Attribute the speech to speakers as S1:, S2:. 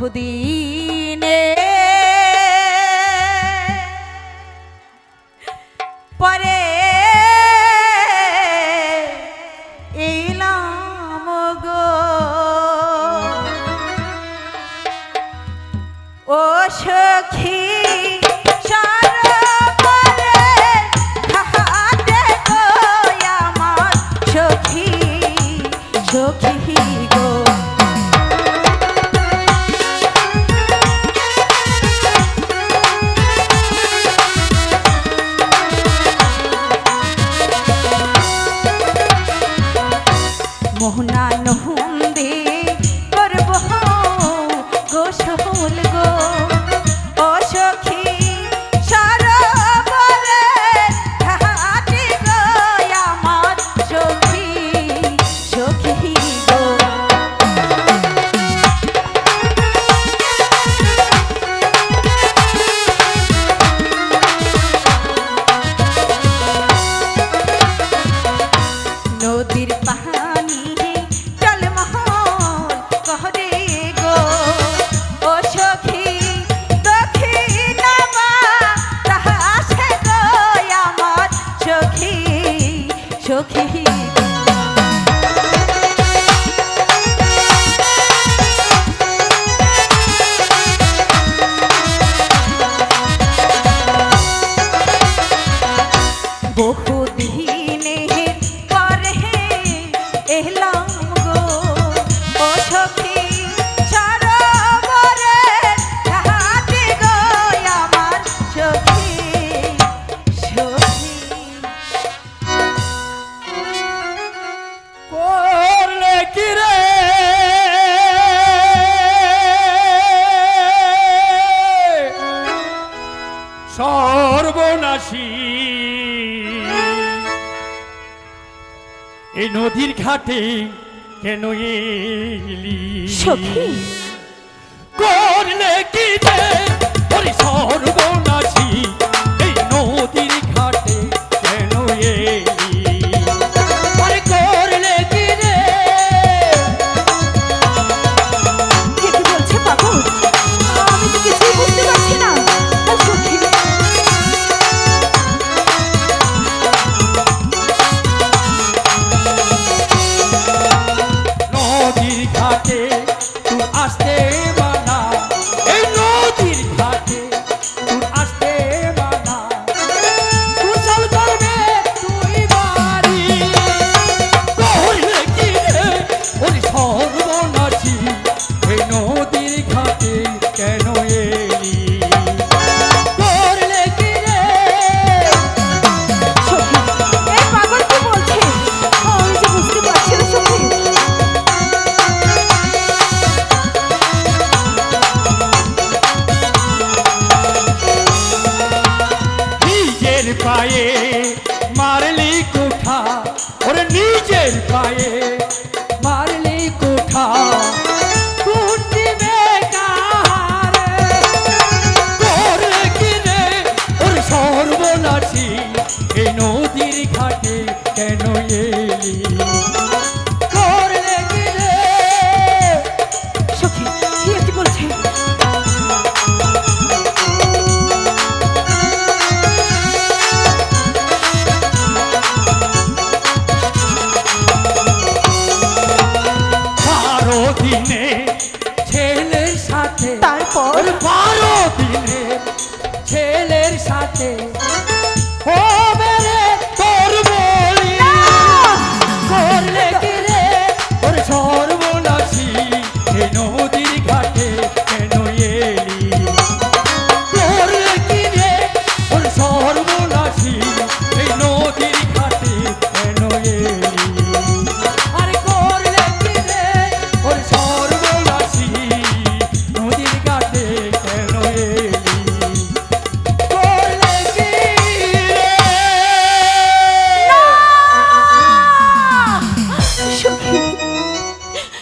S1: বহুদিনে পরে এলাম গো ও সখী মোহনা নন্দে করব গোসল গো ও সখী সরোবরে ঘাটে গো আমার সখী সখী গো নদীর পাহাড় সখী বহুদিনে পরে এলাম গো ও সখী সরোবরে ঘাটে গো আমার সখী সখী
S2: করলে কি রে সর্বনাশী এই নদীর ঘাটে কেন এলি
S1: সখী
S2: করলে কি রে ওরে সর্বনাশী এই নদীর ঘাটে কেন এলি আরে করলে কি রে
S1: কে কি বলছে বাবু আমি তো কিছুই বুঝতে পারছি না সখী
S2: নদীর ঘাটে তুই আসতে মানা এই নদীর ঘাটে তুই আসতে মানা কুশল করবে তুই বাড়ি করলে কি রে ওরে সর্বনাশী এই নদীর ঘাটে কেন এলি করলে কি রে
S1: সখী এই পাগল কি বলছে আমি যে বুঝতে পারছি না সখী
S2: নিজের পায়ে মারলি কোঠা ওরে নিজের পায়ে